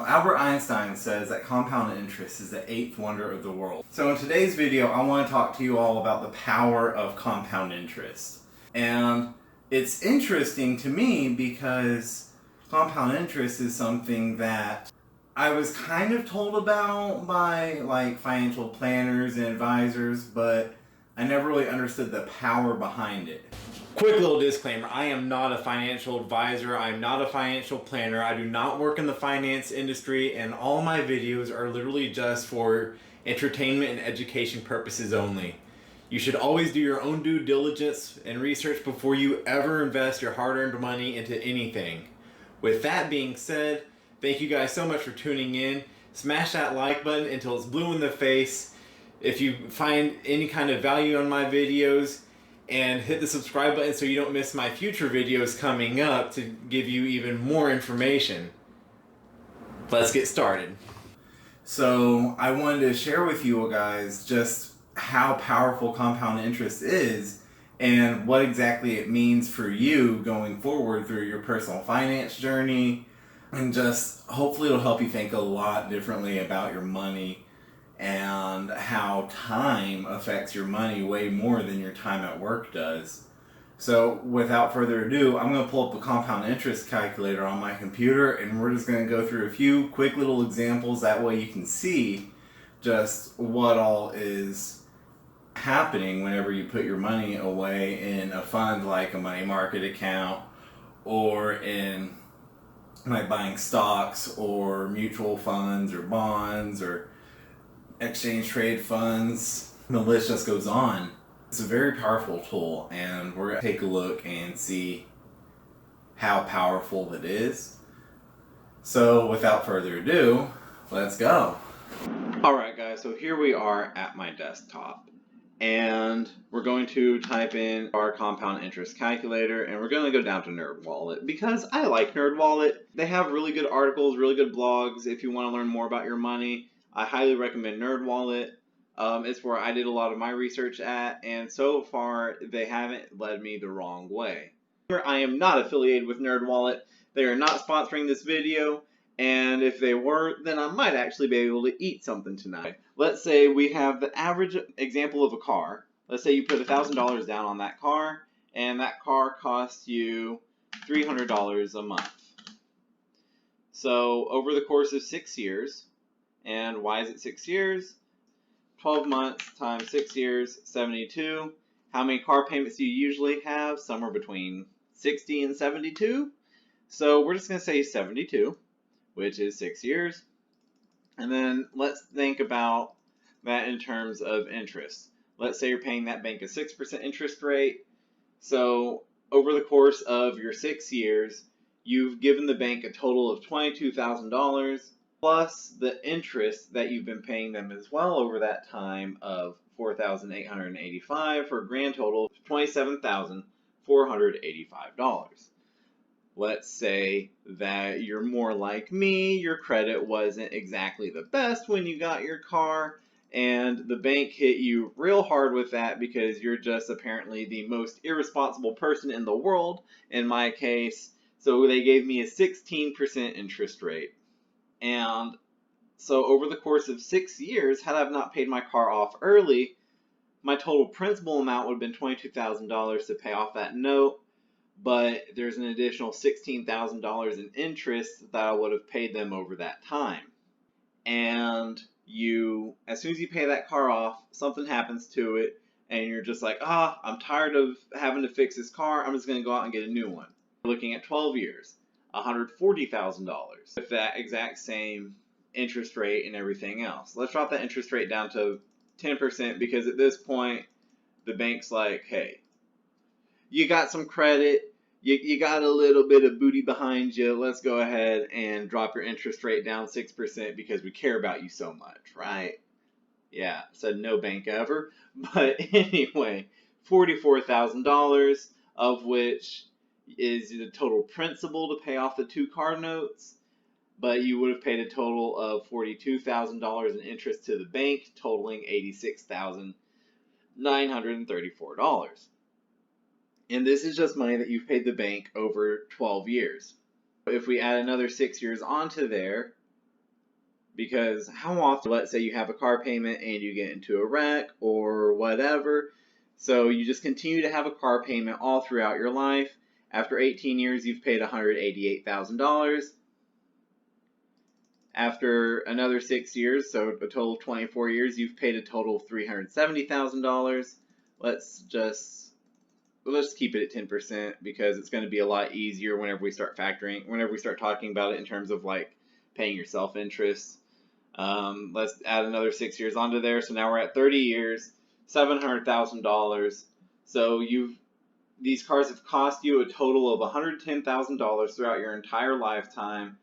Albert Einstein says that compound interest is the eighth wonder of the world. So in today's video, I want to talk to you all about the power of compound interest. And it's interesting to me because compound interest is something that I was kind of told about by financial planners and advisors, but I never really understood the power behind it. Quick little disclaimer, I am not a financial advisor, I'm not a financial planner, I do not work in the finance industry, and all my videos are literally just for entertainment and education purposes only. You should always do your own due diligence and research before you ever invest your hard-earned money into anything. With that being said, thank you guys so much for tuning in. Smash that like button until it's blue in the face. If you find any kind of value on my videos, and hit the subscribe button so you don't miss my future videos coming up to give you even more information. Let's get started. So I wanted to share with you guys just how powerful compound interest is and what exactly it means for you going forward through your personal finance journey, and just hopefully it'll help you think a lot differently about your money and how time affects your money way more than your time at work does. So without further ado, I'm going to pull up a compound interest calculator on my computer, and we're just going to go through a few quick little examples. That way you can see just what all is happening whenever you put your money away in a fund like a money market account, or in buying stocks or mutual funds or bonds or exchange trade funds. The list just goes on. It's a very powerful tool, and we're going to take a look and see how powerful it is. So without further ado, let's go. Alright guys, so here we are at my desktop, and we're going to type in our compound interest calculator, and we're going to go down to NerdWallet because I like NerdWallet. They have really good articles, really good blogs. If you want to learn more about your money, I highly recommend NerdWallet. It's where I did a lot of my research at, and so far they haven't led me the wrong way. I am not affiliated with NerdWallet. They are not sponsoring this video, and if they were, then I might actually be able to eat something tonight. Let's say we have the average example of a car. Let's say you put $1,000 down on that car, and that car costs you $300 a month. So over the course of 6 years, and why is it 6 years? 12 months times 6 years, 72. How many car payments do you usually have? Somewhere between 60 and 72. So we're just going to say 72, which is 6 years. And then let's think about that in terms of interest. Let's say you're paying that bank a 6% interest rate. So over the course of your 6 years, you've given the bank a total of $22,000. Plus the interest that you've been paying them as well over that time of $4,885 for a grand total of $27,485. Let's say that you're more like me, your credit wasn't exactly the best when you got your car, and the bank hit you real hard with that because you're just apparently the most irresponsible person in the world, in my case. So they gave me a 16% interest rate. And so over the course of 6 years, had I not paid my car off early, my total principal amount would have been $22,000 to pay off that note, but there's an additional $16,000 in interest that I would have paid them over that time. And as soon as you pay that car off, something happens to it, and you're just like, I'm tired of having to fix this car, I'm just going to go out and get a new one. We're looking at 12 years. $140,000 with that exact same interest rate and everything else. Let's drop that interest rate down to 10% because at this point the bank's like, hey, you got some credit, you got a little bit of booty behind you, let's go ahead and drop your interest rate down 6% because we care about you so much, right? Yeah, said no bank ever. But anyway, $44,000 of which is the total principal to pay off the 2 car notes, but you would have paid a total of $42,000 in interest to the bank, totaling $86,934. And this is just money that you've paid the bank over 12 years. If we add another 6 years onto there, Because how often, let's say you have a car payment and you get into a wreck or whatever, so you just continue to have a car payment all throughout your life. After 18 years, you've paid $188,000. After another 6 years, so a total of 24 years, you've paid a total of $370,000. Let's keep it at 10% because it's going to be a lot easier whenever we start talking about it in terms of like paying yourself interest. Let's add another 6 years onto there. So now we're at 30 years, $700,000. So these cars have cost you a total of $110,000 throughout your entire lifetime,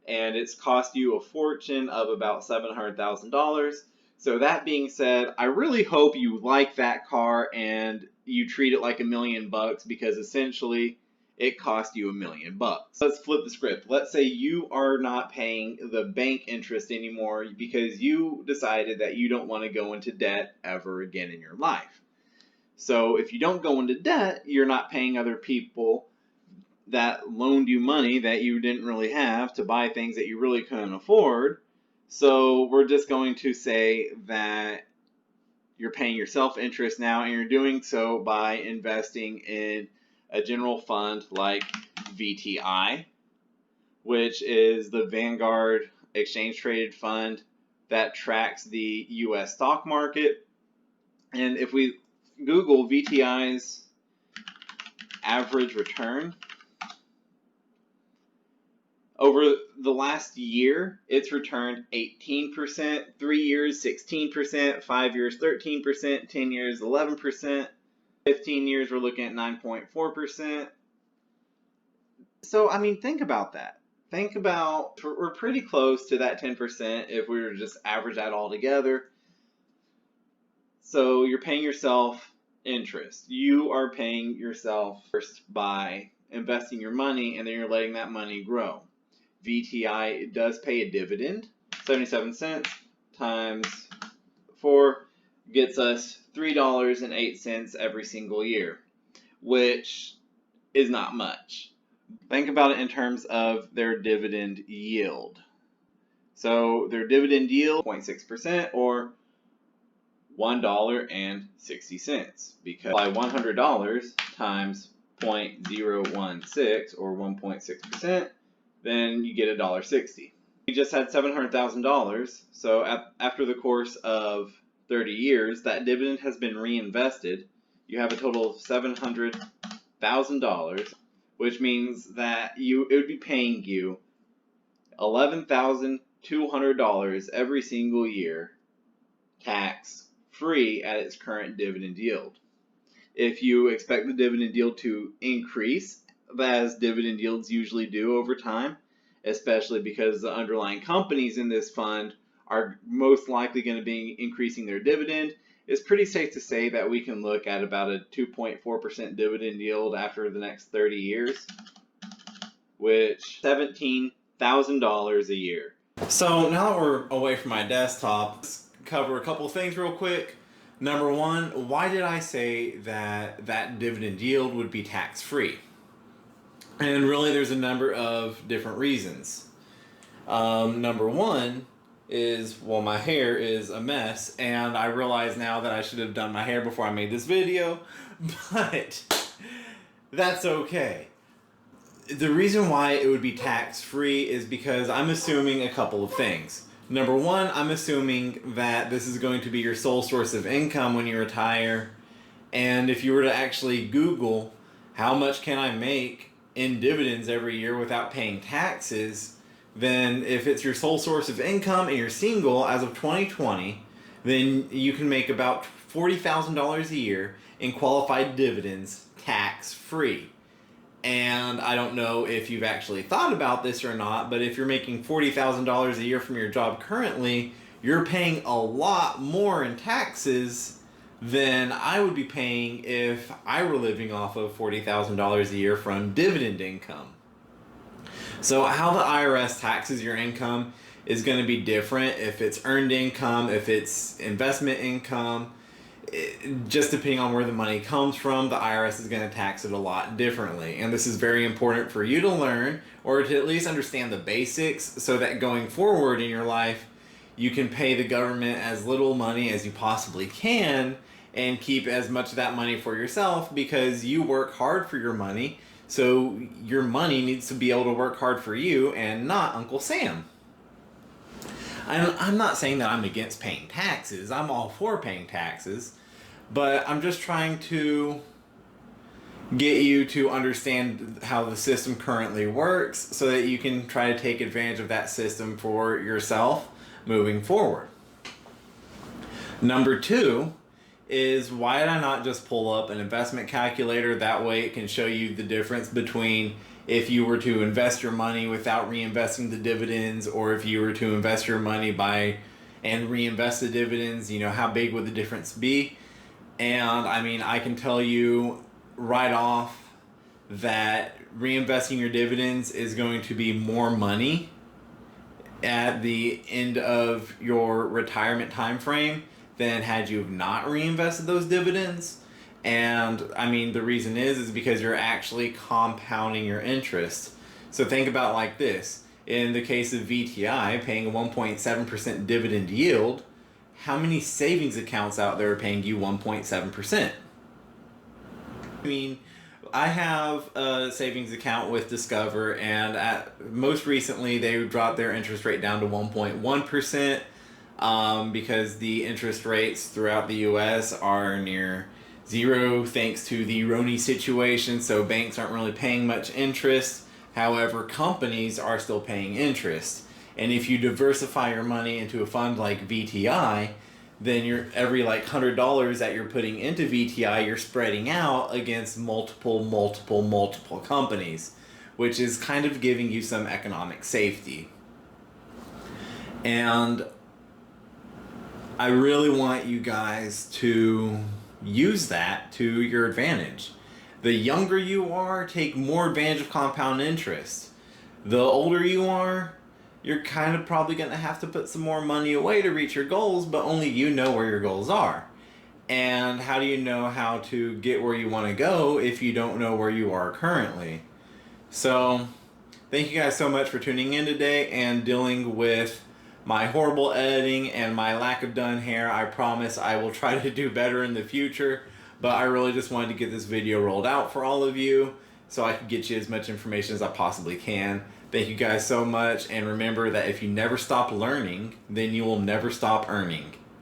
and it's cost you a fortune of about $700,000. So that being said, I really hope you like that car and you treat it like $1 million, because essentially it cost you $1 million. Let's flip the script. Let's say you are not paying the bank interest anymore because you decided that you don't want to go into debt ever again in your life. So if you don't go into debt, you're not paying other people that loaned you money that you didn't really have to buy things that you really couldn't afford. So we're just going to say that you're paying yourself interest now, and you're doing so by investing in a general fund like VTI, which is the Vanguard Exchange Traded Fund that tracks the US stock market. And if we Google VTI's average return, over the last year, it's returned 18%, 3 years 16%, 5 years 13%, 10 years 11%, 15 years we're looking at 9.4%. So, I mean, think about that. Think about, we're pretty close to that 10% if we were to just average that all together. So you're paying yourself interest. You are paying yourself first by investing your money, and then you're letting that money grow. VTI does pay a dividend. 77 cents times 4 gets us $3.08 every single year, which is not much. Think about it in terms of their dividend yield. So their dividend yield 0.6%, or $1.60, because by $100 times 0.016, or 1.6%, then you get $1.60. You just had $700,000, so after the course of 30 years, that dividend has been reinvested. You have a total of $700,000, which means that it would be paying you $11,200 every single year, tax free, at its current dividend yield. If you expect the dividend yield to increase, as dividend yields usually do over time, especially because the underlying companies in this fund are most likely going to be increasing their dividend, it's pretty safe to say that we can look at about a 2.4% dividend yield after the next 30 years, which $17,000 a year. So now that we're away from my desktop, let's cover a couple of things real quick. Number one, why did I say that dividend yield would be tax-free? And really, there's a number of different reasons. Number one is, well, my hair is a mess, and I realize now that I should have done my hair before I made this video, but that's okay. The reason why it would be tax-free is because I'm assuming a couple of things. Number one, I'm assuming that this is going to be your sole source of income when you retire, and if you were to actually Google how much can I make in dividends every year without paying taxes, then if it's your sole source of income and you're single as of 2020, then you can make about $40,000 a year in qualified dividends tax-free. And I don't know if you've actually thought about this or not, but if you're making $40,000 a year from your job currently, you're paying a lot more in taxes than I would be paying if I were living off of $40,000 a year from dividend income. So how the IRS taxes your income is going to be different if it's earned income, if it's investment income. Just depending on where the money comes from, the IRS is going to tax it a lot differently. And this is very important for you to learn, or to at least understand the basics, so that going forward in your life, you can pay the government as little money as you possibly can and keep as much of that money for yourself because you work hard for your money. So your money needs to be able to work hard for you and not Uncle Sam. I'm not saying that I'm against paying taxes. I'm all for paying taxes. But I'm just trying to get you to understand how the system currently works so that you can try to take advantage of that system for yourself moving forward. Number 2 is, why did I not just pull up an investment calculator? That way it can show you the difference between if you were to invest your money without reinvesting the dividends, or if you were to invest your money and reinvest the dividends, how big would the difference be? And I mean, I can tell you right off that reinvesting your dividends is going to be more money at the end of your retirement time frame than had you not reinvested those dividends. And I mean, the reason is because you're actually compounding your interest. So think about it like this. In the case of VTI paying a 1.7% dividend yield, how many savings accounts out there are paying you 1.7%? I mean, I have a savings account with Discover, and most recently they dropped their interest rate down to 1.1%. Because the interest rates throughout the U.S. are near zero thanks to the Roni situation, so banks aren't really paying much interest. However, companies are still paying interest. And if you diversify your money into a fund like VTI, then every $100 that you're putting into VTI, you're spreading out against multiple companies, which is kind of giving you some economic safety. And I really want you guys to use that to your advantage. The younger you are, take more advantage of compound interest. The older you are, you're kind of probably going to have to put some more money away to reach your goals, but only you know where your goals are. And how do you know how to get where you want to go if you don't know where you are currently? So, thank you guys so much for tuning in today and dealing with my horrible editing and my lack of done hair. I promise I will try to do better in the future, but I really just wanted to get this video rolled out for all of you so I can get you as much information as I possibly can. Thank you guys so much, and remember that if you never stop learning, then you will never stop earning.